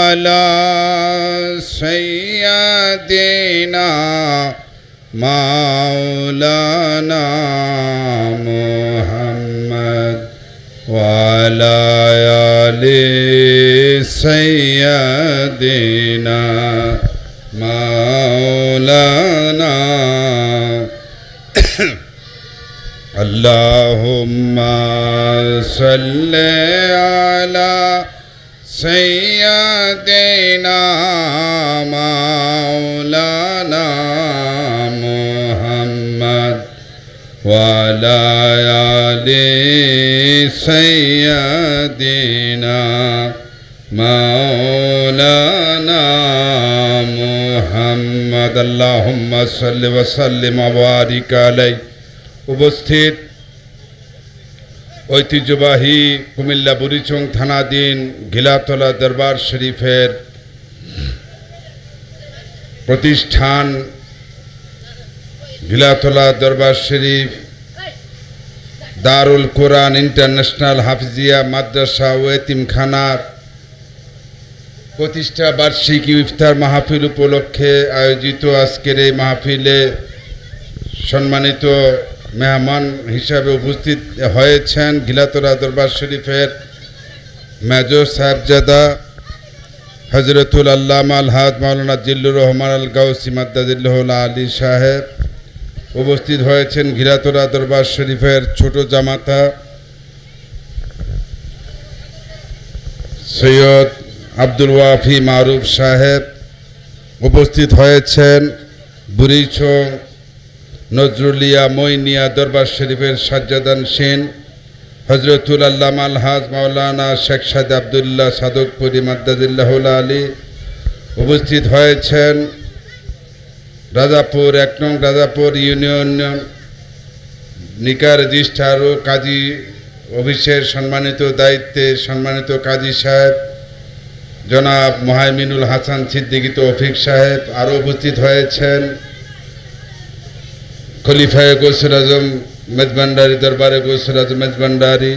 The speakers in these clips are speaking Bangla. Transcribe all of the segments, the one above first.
على سيدنا مولانا محمد وعلى آل سيدنا مولانا اللهم صل على سيدنا مولانا محمد وعلى آل سيدنا مولانا محمد اللهم صل وسلم وبارك عليه। উপস্থিত ঐতিহ্যবাহী কুমিল্লা বুড়িচং থানাধীন ঘিলাতলা দরবার শরীফের প্রতিষ্ঠান ঘিলাতলা দরবার শরীফ দারুল কোরআন ইন্টারন্যাশনাল হাফিজিয়া মাদ্রাসা ও এতিমখানার প্রতিষ্ঠা বার্ষিকী ইফতার মাহফিল উপলক্ষে আয়োজিত আজকের এই মাহফিলে সম্মানিত মেহমান হিসাবে উপস্থিত হয়েছেন ঘিলাতলা দরবার শরীফের মেজর সাহেবজাদা হজরতুল আল্লামা আলহাজ মাওলানা জিল্লুর রহমান আল গাউসি মাদ্দাজিল্লাহুল আলী সাহেব। উপস্থিত হয়েছেন ঘিলাতলা দরবার শরীফের ছোট জামাতা সৈয়দ আব্দুল ওয়াফি মারুফ সাহেব। উপস্থিত হয়েছেন বুড়িচং নজরুলিয়া মইনিয়া দরবার শরীফের সাজ্জাদান সেন হজরতুল আল্লামা আলহাজ মাওলানা শেখ সাদ আবদুল্লাহ সাদকপুরি মাদ্দাজিল্লাহুল আলী। উপস্থিত হয়েছেন রাজাপুর ১ নং রাজাপুর ইউনিয়ন নিকার রেজিস্ট্রার ও কাজী অফিসের সম্মানিত দায়িত্বে সম্মানিত কাজী সাহেব জনাব মোহাইমিনুল হাসান সিদ্দিকী তৌফিক সাহেব। আরও উপস্থিত হয়েছেন খলিফায়ে গৌসুল আজম মেজবান্ডারি দরবারে গৌসুল আজম মেজবান্ডারি।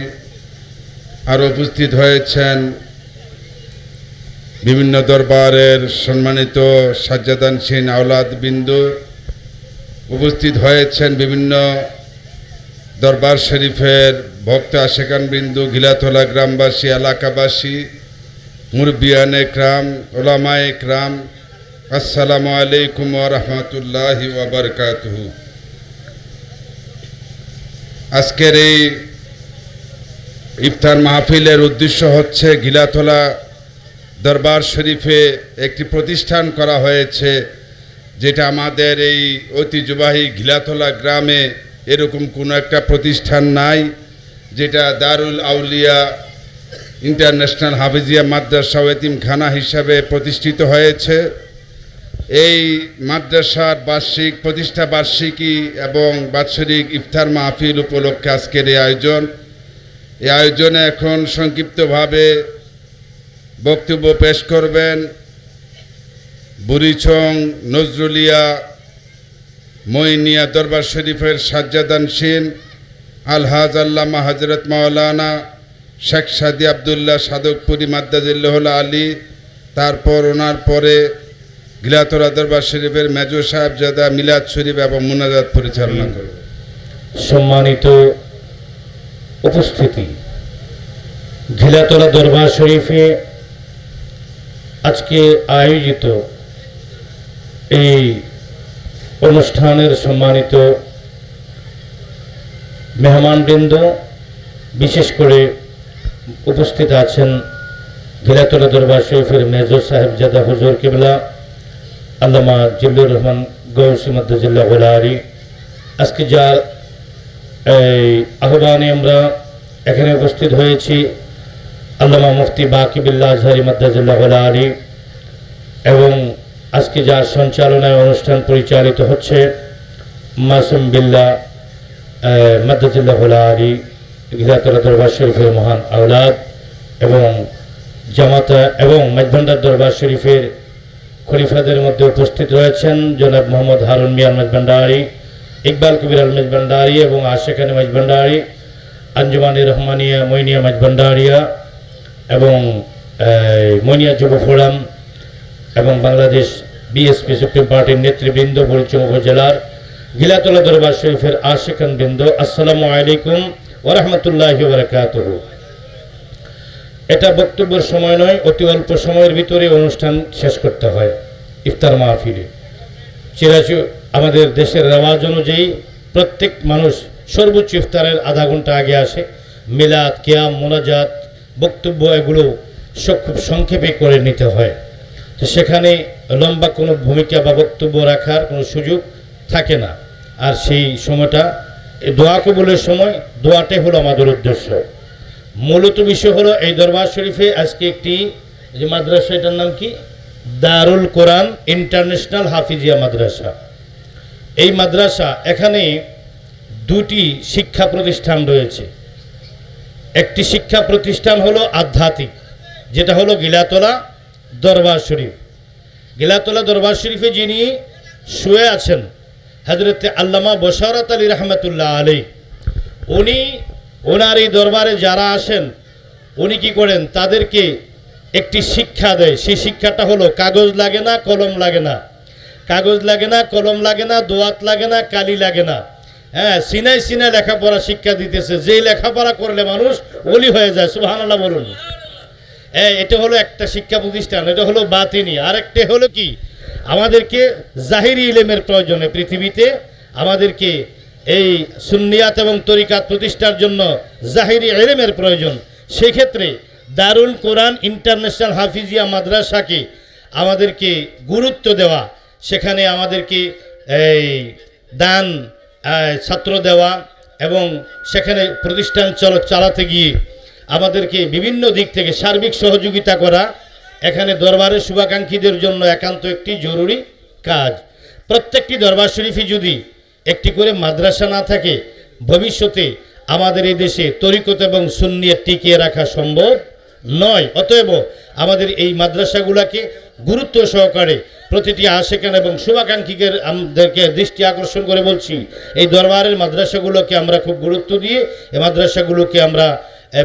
আরও উপস্থিত হয়েছেন বিভিন্ন দরবারের সম্মানিত সাজ্জাদান সিন আওলাদ বিন্দু। উপস্থিত হয়েছেন বিভিন্ন দরবার শরীফের ভক্ত আশেকান বিন্দু, ঘিলাতলা গ্রামবাসী, এলাকাবাসী, মুরব্বিয়ান একরাম, ওলামায়ে একরাম, আসসালামু আলাইকুম ওয়া রাহমাতুল্লাহি ওয়া বারাকাতুহু। আজকের এই ইফতার মাহফিলের উদ্দেশ্য হচ্ছে ঘিলাতলা দরবার শরীফে একটি প্রতিষ্ঠান করা হয়েছে, যেটা আমাদের এই ঐতিহ্যবাহী ঘিলাতলা গ্রামে এরকম কোনো একটা প্রতিষ্ঠান নাই, যেটা দারুল আউলিয়া ইন্টারন্যাশনাল হাফিজিয়া মাদ্রাসা ও এতিমখানা হিসাবে প্রতিষ্ঠিত হয়েছে। এই মাদ্রাসার বার্ষিক প্রতিষ্ঠা বার্ষিকী এবং বাৎসরিক ইফতার মাহফিল উপলক্ষে আজকের এই আয়োজনে এখন সংক্ষিপ্তভাবে বক্তব্য পেশ করবেন বুড়িচং নজরুলিয়া মইনিয়া দরবার শরীফের সাজ্জাদান সিন আলহাজ আল্লামা হজরত মাওলানা শেখ সাদি আবদুল্লাহ সাদকপুরি মাদ্দাজিল্লাহুল আলী। তারপর ওনার পরে ঘিলাতলা দরবার শরীফের মেজর সাহেবজাদা মিলাদ শরীফ এবং মুনাজাত পরিচালনা করবে। সম্মানিত উপস্থিতি, ঘিলাতলা দরবার শরীফে আজকে আয়োজিত এই অনুষ্ঠানের সম্মানিত মেহমানবৃন্দ, বিশেষ করে উপস্থিত আছেন ঘিলাতলা দরবার শরীফের মেজর সাহেবজাদা হুজুর কিবলা আল্লামা জিল্লুর রহমান গৌসি মাদ্দাজিল্লাহুল আলী। আজকে যার এই আহ্বানে আমরা এখানে উপস্থিত হয়েছি আল্লামা মুফতি বাকিবিল্লাহ আজহারি মাদ্দাজিল্লাহুল আলী, এবং আজকে যার সঞ্চালনায় অনুষ্ঠান পরিচালিত হচ্ছে মাসুম বিল্লাহ মাদ্দাজিল্লাহুল আলী, ঘিলাতলা দরবার শরীফের মহান আওলাদ, এবং জামাতা এবং মেজবান্ডার দরবার শরীফের খলিফাদের মধ্যে উপস্থিত রয়েছেন জনাব মোহাম্মদ হারুন মিয়ান মেজবান্ডারি, ইকবাল কবির আল মেজবান্ডারি এবং আশেখানি মেজবান্ডারি, আঞ্জুমানি রহমানিয়া মইনিয়া মেজবান্ডারিয়া এবং মনিয়া যুব ফোরাম এবং বাংলাদেশ বিএসপি সুপ্রিম পার্টির নেতৃবৃন্দ, বরিচুম উপজেলার গিলাতলা দরবার শরীফের আশিকান বৃন্দ, আসসালামু আলাইকুম ওয়া রাহমাতুল্লাহি ওয়া বারাকাতুহু। এটা বক্তব্যের সময় নয়, অতি অল্প সময়ের ভিতরে অনুষ্ঠান শেষ করতে হয়। ইফতার মাহফিলে চিরাচু আমাদের দেশের রেওয়াজ অনুযায়ী প্রত্যেক মানুষ সর্বোচ্চ ইফতারের আধা ঘন্টা আগে আসে। মিলাদ, কিয়াম, মোনাজাত, বক্তব্য এগুলো খুব সংক্ষেপে করে নিতে হয়। তো সেখানে লম্বা কোনো ভূমিকা বা বক্তব্য রাখার কোনো সুযোগ থাকে না। আর সেই সময়টা দোয়া কবুলের সময়, দোয়াটাই হলো আমাদের উদ্দেশ্য। মূলত বিষয় হলো এই দরবার শরীফে আজকে একটি যে মাদ্রাসা, এটার নাম কি? দারুল কোরআন ইন্টারন্যাশনাল হাফিজিয়া মাদ্রাসা। এই মাদ্রাসা, এখানে দুটি শিক্ষা প্রতিষ্ঠান রয়েছে। একটি শিক্ষা প্রতিষ্ঠান হলো আধ্যাত্মিক, যেটা হলো গিলাতলা দরবার শরীফ। গিলাতলা দরবার শরীফে যিনি শুয়ে আছেন হযরতে আল্লামা বশারত আলী রহমতুল্লাহ আলাইহি, উনি ওনার এই দরবারে যারা আসেন উনি কি করেন? তাদেরকে একটি শিক্ষা দেয়। সেই শিক্ষাটা হলো কাগজ লাগে না, কলম লাগে না, কাগজ লাগে না, কলম লাগে না, দোয়াত লাগে না, কালি লাগে না। হ্যাঁ, সিনাই সিনাই লেখাপড়া শিক্ষা দিতেছে। যেই লেখাপড়া করলে মানুষ ওলি হয়ে যায়। সুবহানাল্লাহ বলুন। এটা হলো একটা শিক্ষা প্রতিষ্ঠান, এটা হলো বাতিনি। আরেকটা হলো কি? আমাদেরকে জাহিরি ইলমের প্রয়োজনে পৃথিবীতে আমাদেরকে এই সুন্নিয়াত এবং তরিকাত প্রতিষ্ঠার জন্য জাহিরি ইলমের প্রয়োজন। সেক্ষেত্রে দারুল কোরআন ইন্টারন্যাশনাল হাফিজিয়া মাদ্রাসাকে আমাদেরকে গুরুত্ব দেওয়া, সেখানে আমাদেরকে এই দান ছাত্র দেওয়া এবং সেখানে প্রতিষ্ঠান চালাতে গিয়ে আমাদেরকে বিভিন্ন দিক থেকে সার্বিক সহযোগিতা করা, এখানে দরবারের শুভাকাঙ্ক্ষীদের জন্য একান্ত একটি জরুরি কাজ। প্রত্যেকটি দরবার শরীফে যদি একটি করে মাদ্রাসা না থাকে, ভবিষ্যতে আমাদের এই দেশে তরিকত এবং সুন্নিয়ত টিকিয়ে রাখা সম্ভব নয়। অতএব আমাদের এই মাদ্রাসাগুলোকে গুরুত্ব সহকারে প্রতিটি আশেকান এবং শুভাকাঙ্ক্ষীদের আমাদেরকে দৃষ্টি আকর্ষণ করে বলছি, এই দরবারের মাদ্রাসাগুলোকে আমরা খুব গুরুত্ব দিয়ে এই মাদ্রাসাগুলোকে আমরা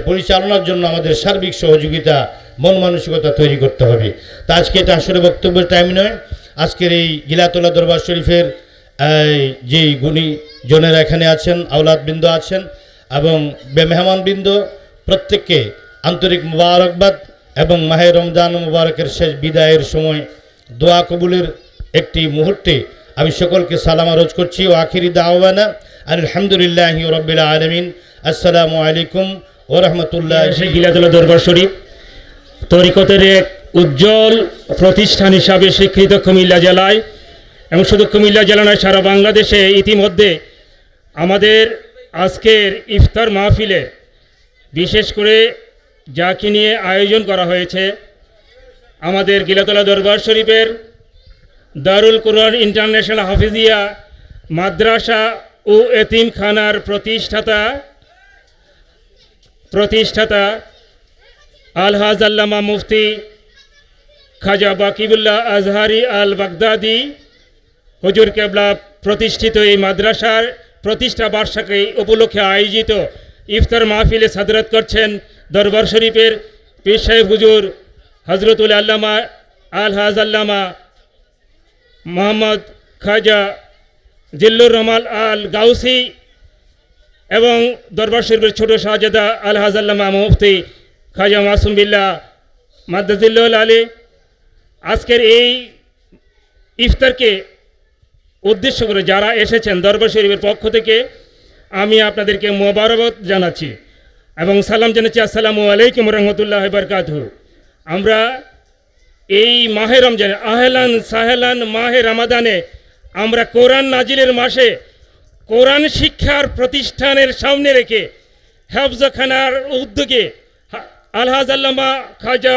পরিচালনার জন্য আমাদের সার্বিক সহযোগিতা, মন মানসিকতা তৈরি করতে হবে। তা আজকে এটা আসলে বক্তব্যের টাইম নয়। আজকের এই গিলাতলা দরবার শরীফের যে গুণী জনেরা এখানে আছেন, আওলাদবৃন্দ আছেন এবং মেহমানবৃন্দ, প্রত্যেককে আন্তরিক মুবারকবাদ এবং মাহে রমজান মুবারকের শেষ বিদায়ের সময় দোয়া কবুলের একটি মুহূর্তে আমি সকলকে সালাম আরজ করছি। ও আখিরি দাওয়ানা আলহামদুলিল্লাহি রাব্বিল আলামিন। আসসালামু আলাইকুম ওয়া রাহমাতুল্লাহি। গিলাতলা দরবার শরীফ তরিকতের এক উজ্জ্বল প্রতিষ্ঠান হিসাবে স্বীকৃত কুমিল্লা জেলায়, এবং শুধু কুমিল্লা জেলা নয়, সারা বাংলাদেশে ইতিমধ্যে আমাদের আজকের ইফতার মাহফিলে বিশেষ করে যাকে নিয়ে আয়োজন করা হয়েছে, আমাদের গিলাতলা দরবার শরীফের দারুল কোরআন ইন্টারন্যাশনাল হাফিজিয়া মাদ্রাসা ও এতিমখানার প্রতিষ্ঠাতা আলহাজ আল্লামা মুফতি খাজা বাকিবুল্লাহ আজহারি আল বাগদাদি হুজুর কেবলা প্রতিষ্ঠিত এই মাদ্রাসার প্রতিষ্ঠা বার্ষিকী উপলক্ষে আয়োজিত ইফতার মাহফিলে সাদরাত করছেন দরবার শরীফের পীর সাহেব হুজুর হজরতুল আল্লামা আলহাজ আল্লামা মোহাম্মদ খাজা জিল্লুর রহমান আল গাউসি এবং দরবার শরীফের ছোট শাহজাদা আলহাজ আল্লামা মুফতি খাজা মাসুম বিল্লাহ মাদ্দাজিল্লাহ আলী। আজকের এই ইফতারকে উদ্দেশ্য করে যারা এসেছেন দরবার শরীফের পক্ষ থেকে আমি আপনাদেরকে মোবারকবাদ জানাচ্ছি এবং সালাম জানাচ্ছি। আসসালামু আলাইকুম রহমতুল্লাহ বারকাতুহু। আমরা এই মাহে রমজানে আহলান সাহেলান মাহে রমাদানে আমরা কোরআন নাজিলের মাসে কোরআন শিক্ষার প্রতিষ্ঠানের সামনে রেখে হেফজখানার উদ্যোগে আলহাজ আল্লামা খাজা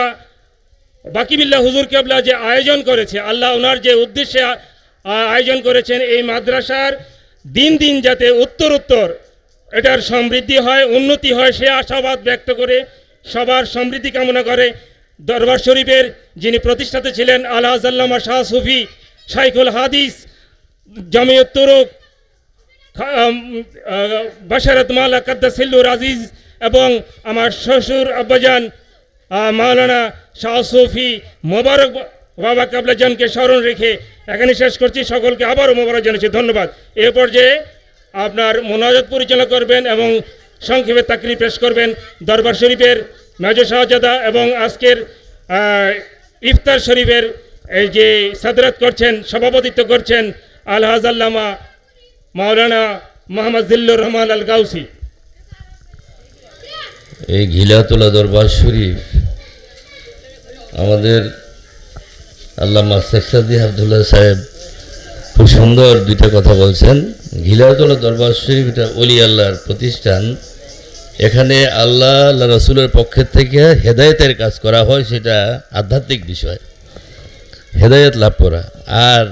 বাকিবিল্লাহ হুজুর কেবলা যে আয়োজন করেছে, আল্লাহ ওনার যে উদ্দেশ্যে আয়োজন করেছেন, এই মাদ্রাসার দিন দিন যাতে উত্তরোত্তর এটার সমৃদ্ধি হয়, উন্নতি হয়, সে আশাবাদ ব্যক্ত করে সবার সমৃদ্ধি কামনা করে দরবার শরীফের যিনি প্রতিষ্ঠাতা ছিলেন আলহাজ আল্লামা শাহ সুফি শাইখুল হাদিস জামিয়ত তুরুক বাশারত মালা কাদ্দাসিল্লুর আজিজ এবং আমার শ্বশুর আব্বাজান মাওলানা শাহ সফি মোবারক বাবা কাবলাজানকে স্মরণ রেখে এখানে শেষ করছি। সকলকে আবারও মোবারক জানাচ্ছি, ধন্যবাদ। এ পর্যায়ে আপনার মোনাজাত পরিচালনা করবেন এবং সংক্ষেপে তাকরির পেশ করবেন দরবার শরীফের মেজর শাহজাদা এবং আজকের ইফতার শরীফের এই যে সাদরাত করছেন, সভাপতিত্ব করছেন আলহাজ আল্লামা মাওলানা মোহাম্মদ জিল্লুর রহমান আল গাউসি। এই ঘিলাতলা দরবার শরীফ আমাদের আল্লামা শেখ সাদি আবদুল্লাহ সাহেব খুব সুন্দর দুইটা কথা বলছেন। ঘিলাতলা দরবার শরীফ এটা ওলি আল্লাহর প্রতিষ্ঠান। এখানে আল্লাহ রাসূলের পক্ষের থেকে হেদায়েতের কাজ করা হয়, সেটা আধ্যাত্মিক বিষয়, হেদায়েত লাভ করা। আর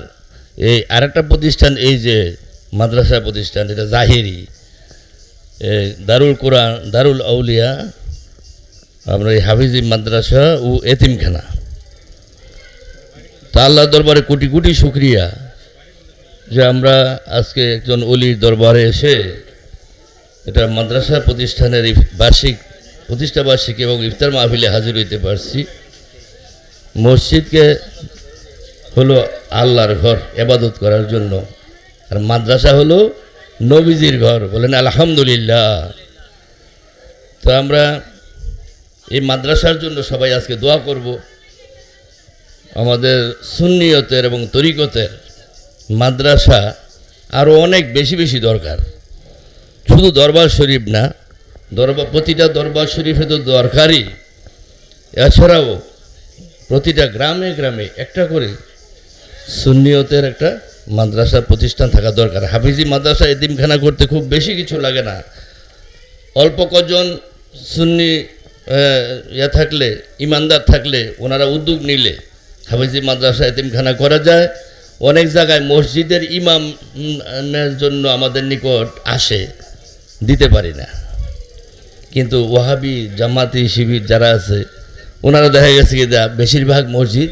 এই আরেকটা প্রতিষ্ঠান, এই যে মাদ্রাসা প্রতিষ্ঠান, এটা জাহিরি, দারুল কোরআন, দারুল আউলিয়া, আমরা এই হাফিজি মাদ্রাসা ও এতিমখানা। তা আল্লাহ দরবারে কোটি কোটি শুকরিয়া যে আমরা আজকে একজন অলির দরবারে এসে এটা মাদ্রাসা প্রতিষ্ঠানের প্রতিষ্ঠা বার্ষিকী এবং ইফতার মাহফিলে হাজির হইতে পারছি। মসজিদকে হলো আল্লাহর ঘর ইবাদত করার জন্য, আর মাদ্রাসা হলো নবীজির ঘর, বলেন আলহামদুলিল্লাহ। তো আমরা এই মাদ্রাসার জন্য সবাই আজকে দোয়া করব। আমাদের সুন্নিয়তের এবং তরিকতের মাদ্রাসা আরও অনেক বেশি বেশি দরকার, শুধু দরবার শরীফ না, প্রতিটা দরবার শরীফে তো দরকারই, এছাড়াও প্রতিটা গ্রামে গ্রামে একটা করে সুন্নিয়তের একটা মাদ্রাসা প্রতিষ্ঠান থাকা দরকার। হাফিজি মাদ্রাসা এতিমখানা করতে খুব বেশি কিছু লাগে না, অল্প কজন সুন্নি থাকলে, ইমানদার থাকলে, ওনারা উদ্যোগ নিলে হাফিজি মাদ্রাসা এতিমখানা করা যায়। অনেক জায়গায় মসজিদের ইমামের জন্য আমাদের নিকট আসে, দিতে পারি না, কিন্তু ওয়াহাবি জামাতি শিবির যারা আছে ওনারা দেখা গেছে কি বেশিরভাগ মসজিদ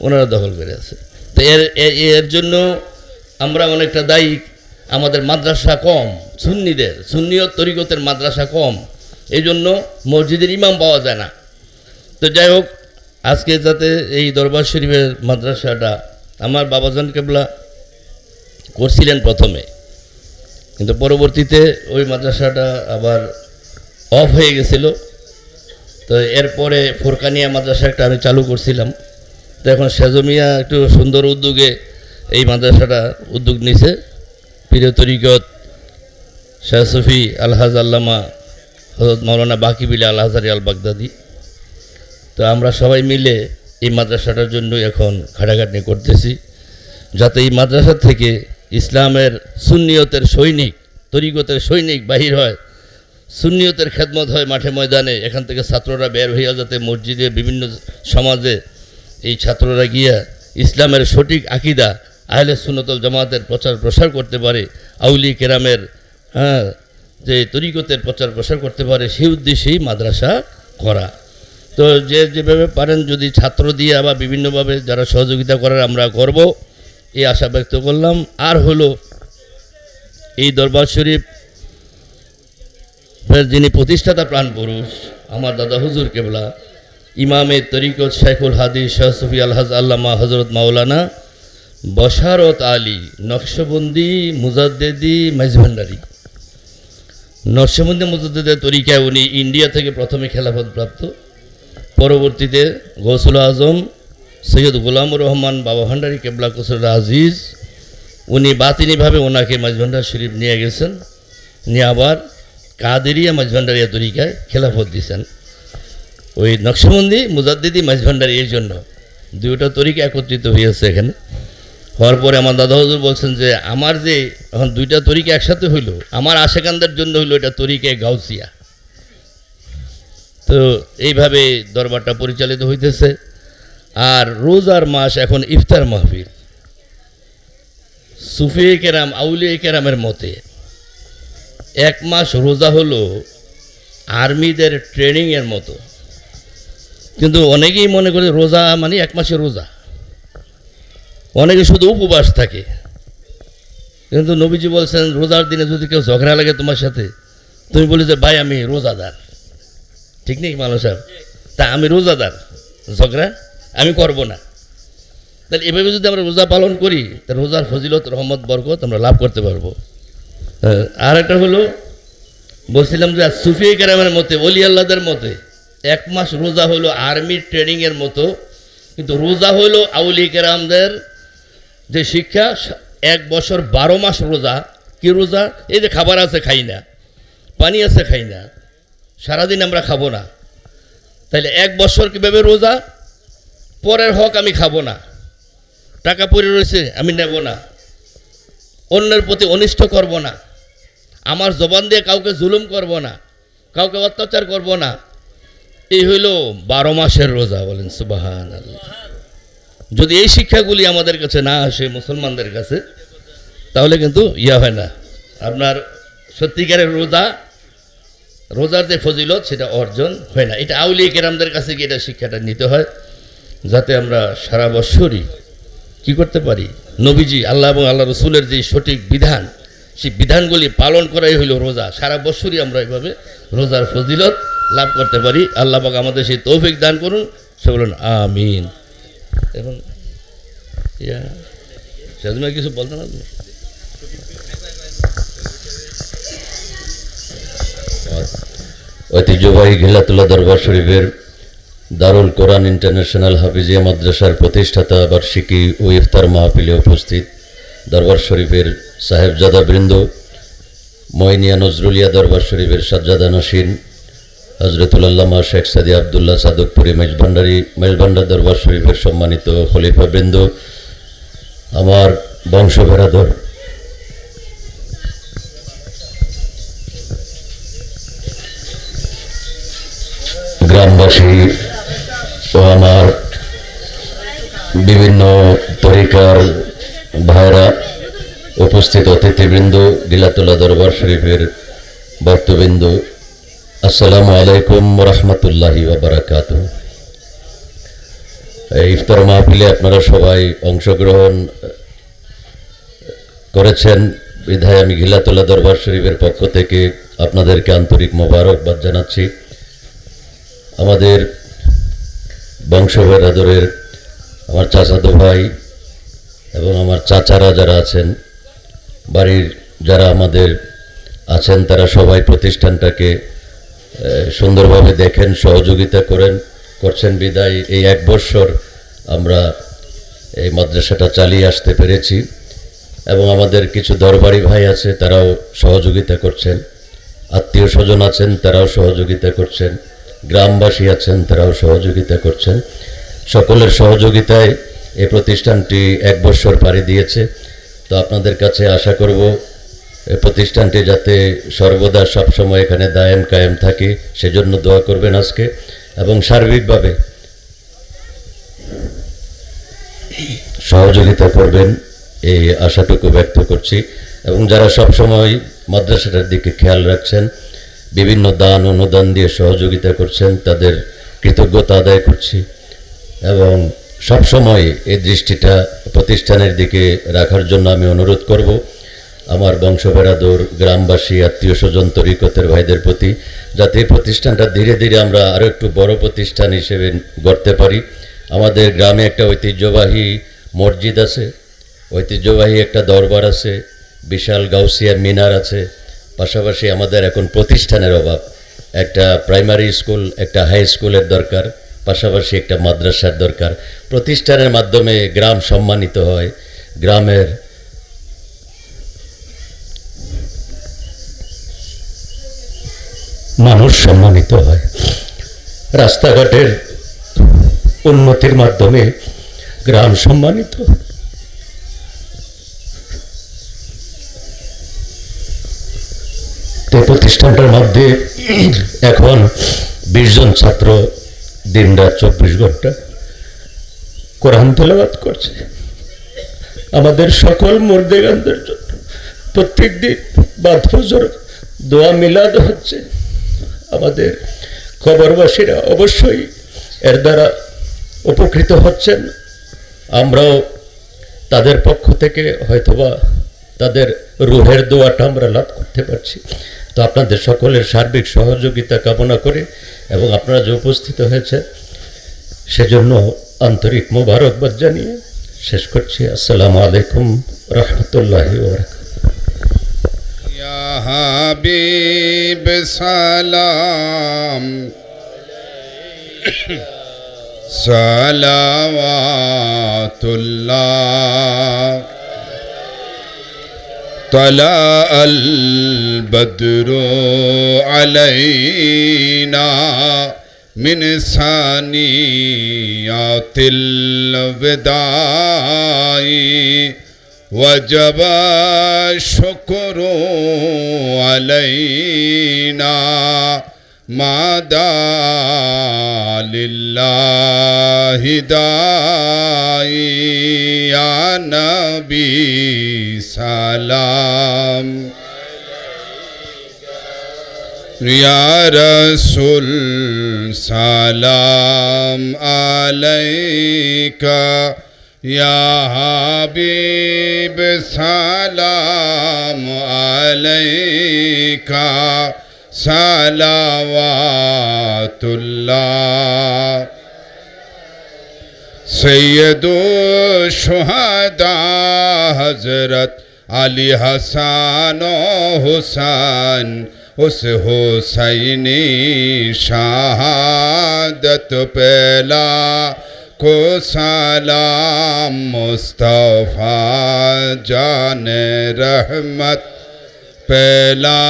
ওনারা দখল করে আছে। তো এর জন্য আমরা অনেকটা দায়ী। আমাদের মাদ্রাসা কম, সুন্নিয়ত তরিকতের মাদ্রাসা কম, এই জন্য মসজিদের ইমাম পাওয়া যায় না। তো যাই হোক, আজকে যাতে এই দরবার শরীফের মাদ্রাসাটা আমার বাবাজান কেবলা করছিলেন প্রথমে, কিন্তু পরবর্তীতে ওই মাদ্রাসাটা আবার অফ হয়ে গেছিল। তো এরপরে ফোরকানিয়া মাদ্রাসা একটা আমি চালু করছিলাম। তো এখন সেজমিয়া একটু সুন্দর উদ্যোগে এই মাদ্রাসাটা উদ্যোগ নিছে, প্রিয় তরিকত শাহ সুফি আলহাজ আল্লামা হযরত মাওলানা বাকিবিল্লা আল আজহারি আল বাগদাদি। তো আমরা সবাই মিলে এই মাদ্রাসাটার জন্য এখন খাটাখাটনি করতেছি, যাতে এই মাদ্রাসা থেকে ইসলামের সুন্নিয়তের সৈনিক, তরিকতের সৈনিক বাহির হয়, সুন্নিয়তের খেদমত হয় মাঠে ময়দানে। এখান থেকে ছাত্ররা বের হইয়া যাতে মসজিদে, বিভিন্ন সমাজে এই ছাত্ররা গিয়া ইসলামের সঠিক আকিদা, আহলে সুন্নাতুল জামাতের প্রচার প্রসার করতে পারে, আউলি কেরামের যে তরিকতের প্রচার প্রসার করতে পারে, সেই উদ্দেশ্যেই মাদ্রাসা করা। তো যেভাবে পারেন যদি ছাত্র দিয়ে বা বিভিন্নভাবে যারা সহযোগিতা করার আমরা করব, এই আশা ব্যক্ত করলাম। আর হলো এই দরবার শরীফ যিনি প্রতিষ্ঠাতা প্রাণপুরুষ আমার দাদা হুজুর কেবলা, ইমামে তরিকত শাইখুল হাদিস শাহ সুফি আলহাজ আল্লামা হযরত মাওলানা বশারত আলী নকশবন্দি মুজাদ্দেদি মাইজভান্ডারি। নকশবন্দি মুজাদ্দেদের তরিকায় উনি ইন্ডিয়া থেকে প্রথমে খেলাফত প্রাপ্ত, পরবর্তীতে গৌসুল আজম সৈয়দ গোলামুর রহমান বাবা ভান্ডারী কেবলা কুসুর আজিজ উনি বাতিনিভাবে ওনাকে মাইজভান্ডার শরীফ নিয়ে গেছেন, নিয়ে আবার কাদেরিয়া মাইজভান্ডারিয়া তরিকায় খেলাফত দিয়েছেন। ওই নকশবন্দি মুজাদ্দিদি মাইজভান্ডারি, এই জন্য দুইটা তরিকা একত্রিত হয়েছে এখানে। হওয়ার পরে আমার দাদা হুজুর বলছেন যে আমার যে এখন দুইটা তরিকা একসাথে হইল, আমার আশেকানদের জন্য হইল এটা তরিকে গাউসিয়া। তো এইভাবে দরবারটা পরিচালিত হইতেছে। আর রোজার মাস এখন ইফতার মাহফিল, সুফি কেরাম আউলিয়া কেরামের মতে এক মাস রোজা হলো আর্মিদের ট্রেনিংয়ের মতো। কিন্তু অনেকেই মনে করে রোজা মানে এক মাসের রোজা, অনেকে শুধু উপবাস থাকে। কিন্তু নবীজি বলছেন রোজার দিনে যদি কেউ ঝগড়া লাগে তোমার সাথে, তুমি বলি যে ভাই আমি রোজাদার, ঠিক নেই মানুষ, তা আমি রোজাদার, ঝগড়া আমি করব না। তাহলে এভাবে যদি আমরা রোজা পালন করি তাহলে রোজার ফজিলত রহমত বরকত আমরা লাভ করতে পারবো। আর একটা হলো বলছিলাম যে সুফি কেরামের মতে ওলি আল্লাহদের মতে 1 মাস রোজা হলো আর্মির ট্রেনিংয়ের মতো, কিন্তু রোজা হলো আউলি কেরামদের যে শিক্ষা 1 বছর 12 মাস রোজা। কি রোজা? এই যে খাবার আছে খাই না, পানি আছে খাই না, সারাদিন আমরা খাবো না। তাহলে 1 বছর কীভাবে রোজা? পরের হক আমি খাবো না, টাকা পড়ে রয়েছে আমি নেব না, অন্যের প্রতি অনিষ্ট করব না, আমার জবান দিয়ে কাউকে জুলুম করব না, কাউকে অত্যাচার করব না। এই হইল 12 মাসের রোজা। বলেন সুবহানাল্লাহ। যদি এই শিক্ষাগুলি আমাদের কাছে না আসে মুসলমানদের কাছে, তাহলে কিন্তু হয় না, আপনার সত্যিকারের রোজার যে ফজিলত সেটা অর্জন হয় না। এটা আউলিয়া কেরামদের কাছে গিয়ে এটা শিক্ষাটা নিতে হয়, যাতে আমরা সারা বছরই কী করতে পারি, নবীজি আল্লাহ এবং আল্লাহ রসুলের যে সঠিক বিধান, সেই বিধানগুলি পালন করাই হইল রোজা। সারা বছরই আমরা এইভাবে রোজার ফজিলত লাভ করতে পারি। আল্লাহ পাক আমাদের সেই তৌফিক দান করুন। সে বলুন আমিন। এখন সেজন্য কিছু বলতে না, ঐতিহ্যবাহী ঘিলাতুল্লাহ দরবার শরীফের দারুল কোরআন ইন্টারন্যাশনাল হাফিজিয়া মাদ্রাসার প্রতিষ্ঠাতা বার্ষিকী ও ইফতার মাহফিলে উপস্থিত দরবার শরীফের সাহেবজাদা বৃন্দ, মইনিয়া নজরুলিয়া দরবার শরীফের সাজ্জাদা নসীন, হজরতুল আল্লামা শেখ সাদি আবদুল্লাহ সাদকপুরি মেজভান্ডার দরবার শরীফের সম্মানিত খলিফা বৃন্দ, আমার বংশভেরাধর গ্রামবাসী ও আমার বিভিন্ন তরিকার ভাইরা, উপস্থিত অতিথিবৃন্দ, গিলাতুল্লাহ দরবার শরীফের ভক্তবৃন্দ, আসসালামু আলাইকুম রহমতুল্লাহি ওয়া বারাকাতুহু। এই ইফতার মাহফিলে আপনারা সবাই অংশগ্রহণ করেছেন বিধায় আমি গিলাতুল্লাহ দরবার শরীফের পক্ষ থেকে আপনাদেরকে আন্তরিক মোবারকবাদ জানাচ্ছি। আমাদের বংশভেরাদরের আমার চাচাতো ভাই এবং আমার চাচারা যারা আছেন, বাড়ির যারা আমাদের আছেন, তারা সবাই প্রতিষ্ঠানটাকে সুন্দরভাবে দেখেন, সহযোগিতা করছেন বিদায় এই 1 বছর আমরা এই মাদ্রাসাটা চালিয়ে আসতে পেরেছি। এবং আমাদের কিছু দরবারি ভাই আছে, তারাও সহযোগিতা করছেন, আত্মীয় স্বজন আছেন, তারাও সহযোগিতা করছেন, গ্রামবাসী আছেন, তারাও সহযোগিতা করছেন। সকলের সহযোগিতায় এই প্রতিষ্ঠানটি 1 বছর পাড়ি দিয়েছে। তো আপনাদের কাছে আশা করব এই প্রতিষ্ঠানটি যাতে সর্বদা সবসময় এখানে দায়েম কায়েম থাকে, সেজন্য দোয়া করবেন আজকে, এবং সার্বিকভাবে সহযোগিতা করবেন এই আশাটুকু ব্যক্ত করছি। এবং যারা সবসময় মাদ্রাসাটার দিকে খেয়াল রাখছেন, বিভিন্ন দান অনুদান দিয়ে সহযোগিতা করছেন, তাদের কৃতজ্ঞতা আদায় করছি। এবং সবসময় এই দৃষ্টিটা প্রতিষ্ঠানের দিকে রাখার জন্য আমি অনুরোধ করব আমার বংশবেরাদর, গ্রামবাসী, আত্মীয় স্বজন, তরিকতের ভাইদের প্রতি, যাতে এই প্রতিষ্ঠানটা ধীরে ধীরে আমরা আরও একটু বড় প্রতিষ্ঠান হিসেবে গড়তে পারি। আমাদের গ্রামে একটা ঐতিহ্যবাহী মসজিদ আছে, ঐতিহ্যবাহী একটা দরবার আছে, বিশাল গাউসিয়া মিনার আছে। পাশাপাশি আমাদের এখন প্রতিষ্ঠানের অভাব, একটা প্রাইমারি স্কুল, একটা হাই স্কুলের দরকার, পাশাপাশি একটা মাদ্রাসার দরকার। প্রতিষ্ঠানের মাধ্যমে গ্রাম সম্মানিত হয়, গ্রামের মানুষ সম্মানিত হয়, রাস্তাঘাটের উন্নতির মাধ্যমে গ্রাম সম্মানিত। তো প্রতিষ্ঠানটার মধ্যে এখন 20 জন ছাত্র দিনরাত 24 ঘন্টা কোরআন তেলাওয়াত করছে। আমাদের সকল মুর্দেগানদের জন্য প্রত্যেক দিন বাদ ফজর দোয়া মিলাদ হচ্ছে। আমাদের খবরবাসীরা অবশ্যই এর দ্বারা উপকৃত হচ্ছেন। আমরাও তাদের পক্ষ থেকে হয়তোবা তাদের রুহের দোয়াটা আমরা লাভ করতে পারছি। তো আপনাদের সকলের সার্বিক সহযোগিতা কামনা করে এবং আপনারা যে উপস্থিত হয়েছে সেজন্য আন্তরিক মোবারকবাদ জানিয়ে শেষ করছি। আসসালামু আলাইকুম রহমতুল্লাহি ওয়া বারাকাতুহু। ইয়া হাবিব সালাম সালাওয়াতুল্লাহ তলা আল বদরু আলাইনা من ثانيات الوداع وجب الشكر علينا ما دعا لله داعي يا نبي سلام يا رسول سلام عليك يا حبيب سلام عليك صلوات الله سید الشهداء حضرت علی حسن و حسین اس حسینی شہادت پہلا کو سلام مصطفیٰ جان رحمت پہلا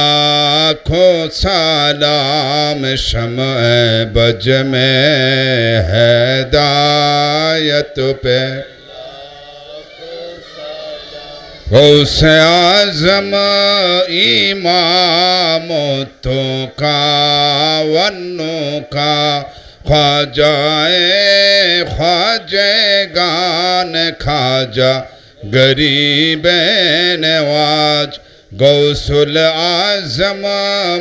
کو سلام شمع بج میں ہدایت پہ غوث اعظم امامتوں کا ونوں کا خواجگان خواجہ غریب نواز غوث الاعظم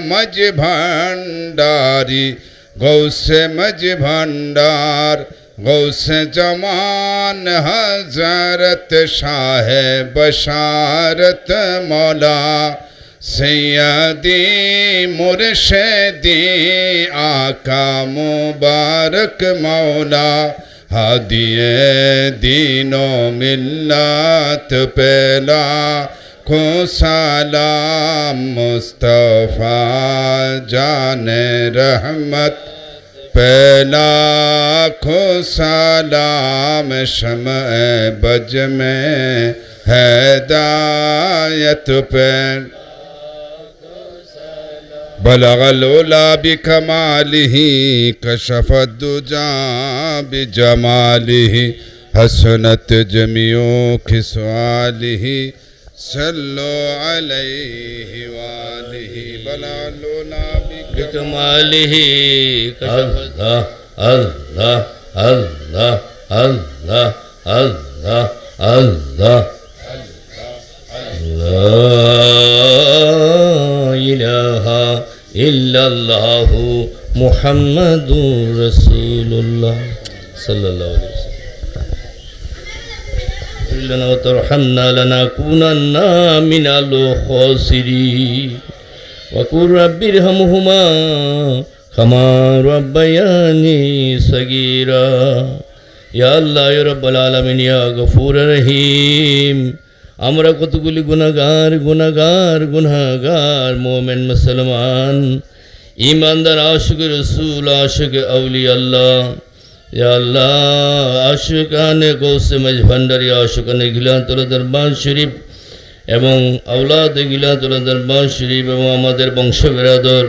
مج بھنڈاری غوث مج بھنڈار غوث جمان حضرت شاہ بشارت مولا سیدی مرشدی آقا مبارک مولا ہادی دین و ملت پہلا کو سلام مصطفیٰ جان رحمت پہلا کو سلام شمع بج میں ہدایت پہ بلغ العلا بکمالہ کشف الدجا بجمالہ حسنت جمیع خصالہ صلو علیہ وآلہ بلغ العلا بکمالہ اللہ اللہ اللہ اللہ اللہ اللہ لا الہ الا اللہ محمد رسول اللہ صلی اللہ علیہ وسلم لنا وترحمنا لنكونن من الخاسرين وقل رب ارحمهما كما ربياني صغيرا يا الله يا رب العالمين يا غفور رحيم আমরা কতগুলি গুনাহগার মুমিন মুসলমান ঈমানদার আশিক রাসূল আশিক আউলিয়া আল্লাহ ইয়া আল্লাহ আশিকানে গৌসে মজভান্ডারি আশিকানে গিলাতুল দরবার শরীফ এবং আওলাদ গিলাতুল দরবার শরীফ এবং আমাদের বংশ বিরাদর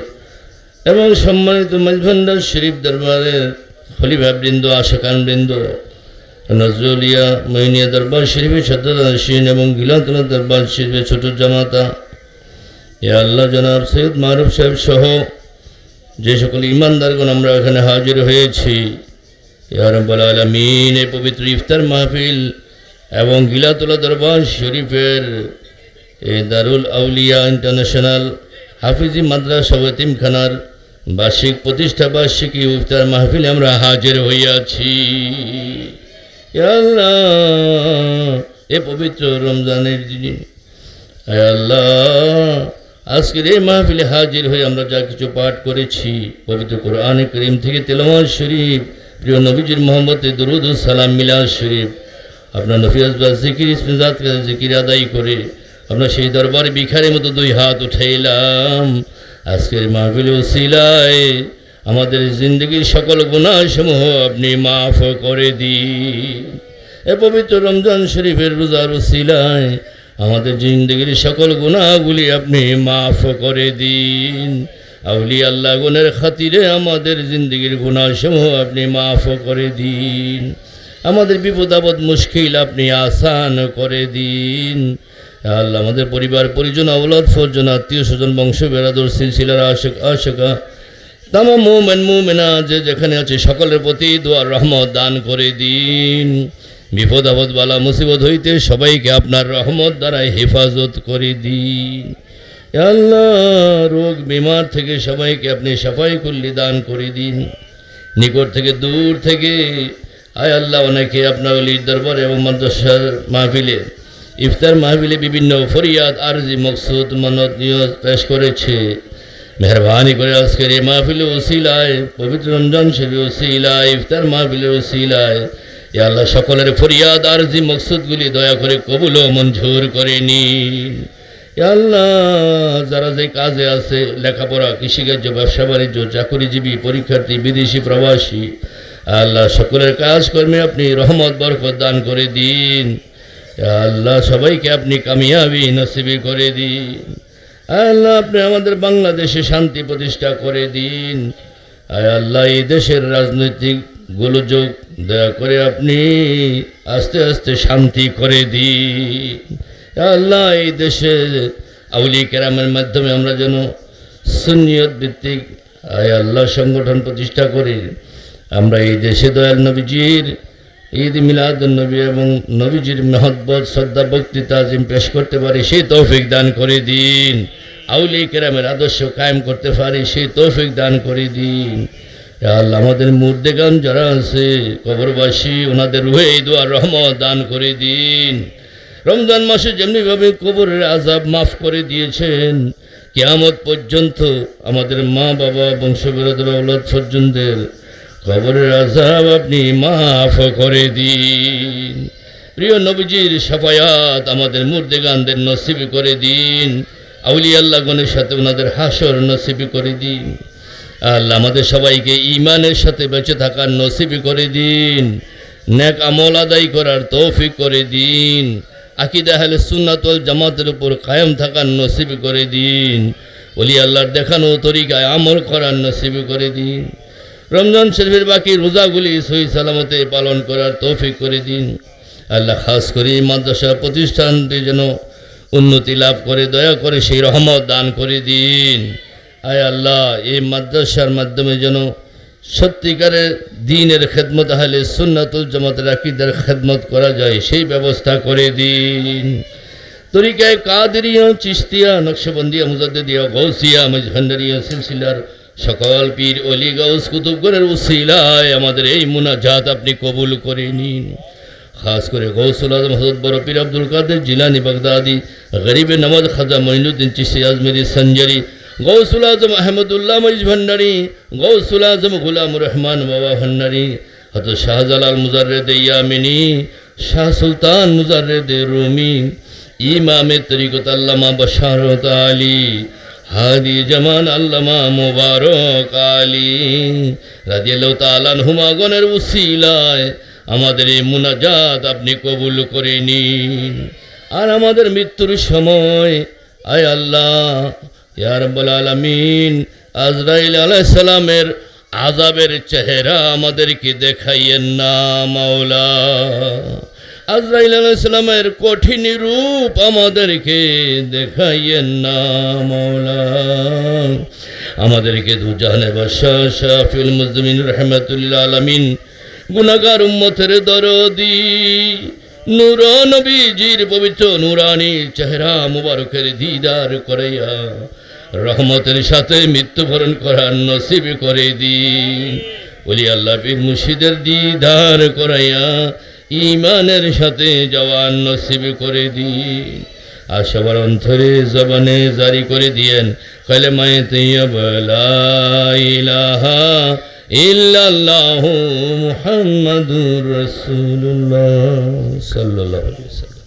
এবং সম্মানিত মজভান্ডার শরীফ দরবারের খলিফাবৃন্দ আশিকান বৃন্দ নজরুলিয়া মঈনিয়া দরবার শরীফের সদস্যিন এবং গিলাতুল্লাহ দরবার শরীফের ছোট জামাতা ইয়া আল্লাহ জনাব সৈয়দ মারুফ সাহেব সহ যে সকল ইমানদারগণ আমরা এখানে হাজির হয়েছি ইয়া রাব্বুল আলামিন এই পবিত্র ইফতার মাহফিল এবং গিলাতুল্লাহ দরবার শরীফের এই দারুল আউলিয়া ইন্টারন্যাশনাল হাফিজি মাদ্রাসা ও এতিমখানার বার্ষিক প্রতিষ্ঠা বার্ষিকী ইফতার মাহফিলে আমরা হাজির হইয়াছি ইয়া আল্লাহ এ পবিত্র রমজানের দিনে হে আল্লাহ আজকের এই মাহফিলে হাজির হয়ে আমরা যা কিছু পাঠ করেছি পবিত্র কোরআনে কারীম থেকে তেলাওয়াত শরীফ প্রিয় নবীজির মোহাম্মদে দরুদ ও সালাম মিলাদ শরীফ আপনার নফিয়াজ বা জিকির ইসমিজাত জিকির আদায় করে আপনার সেই দরবারে ভিখারির মতো দুই হাত উঠাইলাম। আজকের মাহফিল ওসিলায় আমাদের জিন্দগির সকল গুনাহসমূহ আপনি মাফ করে দিন। এ পবিত্র রমজান শরীফের রোজার ওসিলায় আমাদের জিন্দগির সকল গুনাহগুলি আপনি মাফ করে দিন। আউলিয়া আল্লাহ গুণের খাতিরে আমাদের জিন্দগির গুনাহসমূহ আপনি মাফ করে দিন। আমাদের বিপদ আপদ মুশকিল আপনি আসান করে দিন। আল্লাহ আমাদের পরিবার পরিজন আওলাদ ফরজন আত্মীয় স্বজন বংশ বেরাদর সিলসিলার আশকা তামাম মুমিন মুমিনা যে যেখানে আছে সকলের প্রতি দোয়ার রহমত দান করে দিন। বিপদ আপদ বালা মুসিবত হইতে সবাইকে আপনার রহমত দ্বারা হেফাজত করে দিন। আল্লাহ রোগ বিমার থেকে সবাইকে আপনি সাফাই কুল্লি দান করে দিন। নিকট থেকে দূর থেকে আয় আল্লাহ অনেকে আপনার অলির দরবার এবং মাদ্রাসার মাহফিলে ইফতার মাহফিলে বিভিন্ন ফরিয়াদ আরজি মকসুদ মানত নিয়ত পেশ করেছে। মেহরবানি করে আজকের এই মাহফিলে ওসিলায় পবিত্র রমজান শরীফ ওসিলায় ইফতার মাহফিলের ওসিলায় ইয়া আল্লাহ সকলের ফরিয়াদ আরজি মকসুদগুলি দয়া করে কবুল ও মঞ্জুর করে নিন। ইয়া আল্লাহ যারা যে কাজে আছে লেখাপড়া কৃষিকার্য ব্যবসা বাণিজ্য চাকরিজীবী পরীক্ষার্থী বিদেশি প্রবাসী আল্লাহ সকলের কাজকর্মে আপনি রহমত বরকত দান করে দিন। আল্লাহ সবাইকে আপনি কামিয়াবি নসিবি করে দিন। আল্লাহ আপনি আমাদের বাংলাদেশে শান্তি প্রতিষ্ঠা করে দিন। আল্লাহ এই দেশের রাজনৈতিক গোলযোগ দয়া করে আপনি আস্তে আস্তে শান্তি করে দিন। আল্লাহ এই দেশে আউলি কেরামের মাধ্যমে আমরা যেন সুন্নিয়ত ভিত্তিক আল্লাহ সংগঠন প্রতিষ্ঠা করি। আমরা এই দেশে দয়াল নবীজির ঈদ মিলাদুন নবী এবং নবীজির মহব্বত শ্রদ্ধা ভক্তি তাজিম পেশ করতে পারি সেই তৌফিক দান করে দিন। আউলিয়া কেরামের আদর্শ কায়েম করতে পারি সেই তৌফিক দান করে দিন। আল্লাহ আমাদের মুর্দেগান যারা আছে কবরবাসী ওনাদের রুহে এই দোয়া রহমত দান করে দিন। রমজান মাসে যেমনিভাবে কবরের আযাব মাফ করে দিয়েছেন কিয়ামত পর্যন্ত আমাদের মা বাবা বংশবেরাদর আওলাদ ফরজনদের কবরের আযাব আপনি মাফ করে দিন। প্রিয় নবীজির শাফায়াত আমাদের মুর্দেগানদের নসিব করে দিন। আউলিয়া আল্লাহ গণের সাথে ওনাদের হাসর নসিব করে দিন। আল্লাহ আমাদের সবাইকে ঈমানের সাথে বেঁচে থাকার নসিব করে দিন। নেক আমল আদায় করার তৌফিক করে দিন। আকীদা আহলে সুন্নাত ওয়াল জামাতের উপর কায়েম থাকার নসিব করে দিন। ওলি আল্লাহর দেখানো তরিকায় আমল করার নসিব করে দিন। রমজান শরীফের বাকি রোজাগুলি সহি সালামতে পালন করার তৌফিক করে দিন। আল্লাহ খাস করে মাদ্রাসা প্রতিষ্ঠানটি যেন উন্নতি লাভ করে দয়া করে সেই রহমত দান করে দিন। আয় আল্লাহ এই মাদ্রাসার মাধ্যমে যেন সত্যিকারের দ্বীনের খেদমত আহলে সুন্নাতুল জামাতের আকীদার খেদমত করা যায় সেই ব্যবস্থা করে দিন। তরিকায় কাদেরিয়া চিশতিয়া নকশবন্দিয়া মুজাদ্দিদিয়া গৌসিয়া মজভান্ডারিয়া সিলসিলার সকল পীর অলি গাউস কুতুবগণের উসিলায় আমাদের এই মুনাজাত আপনি কবুল করে নিন। খাস করে গৌসুল আজম হযরত বড় পীর আব্দুল কাদের জিলানী বাগদাদি গরিবে নওয়াজ খাজা মঈনুদ্দিন চিশতি আজমেরি সঞ্জারি গৌসুল আজম আহমদুল্লাহ মঈজ ভান্ডারী গৌসুল আজম গুলামুর রহমান বাবা ভান্ডারী হযরত শাহজালাল মুজাররেদ ইয়ামিনী শাহ সুলতান মুজাররেদ রুমি ইমামে তরিকত আল্লামা বশারত আলী হাদি জামান আল্লামা মুবারক আলী রাদিয়াল্লাহু তাআলা আনহুমা গণের উসিলায় আমাদের এই মুনাজাত আপনি কবুল করে নিন। আর আমাদের মৃত্যুর সময় আয় আল্লাহ ইয়া রাব্বুল আলামিন আজরাইল আলাইহিস সালামের আযাবের চেহারা আমাদেরকে দেখাইয়েন না মাওলা। আজরাইল আলাইহিস সালামের কঠিন রূপ আমাদেরকে দেখাইয়েন না মাওলা। আমাদেরকে দুজাহানের বাদশাহ শাফিউল মুজলিমিন রাহমাতুল আলামিন গুনাহগার উম্মতের দরদি নূর নবীজির পবিত্র নূরানী চেহারা মুবারকের দিদার করাইয়া রহমতের সাথে মৃত্যুবরণ করার নসিব করে দিন। ওলি আল্লাহ পীর মুর্শিদের দিদার করাইয়া ঈমানের সাথে যাওয়ার নসিব করে দিন। আর সবার অন্তরে জবানে জারি করে দিয়েন কালেমায়ে তাইয়্যিবা লা ইলাহা ইল্লাল্লাহু মুহাম্মাদুর রাসূলুল্লাহ সাল্লাল্লাহু আলাইহি ওয়াসাল্লাম।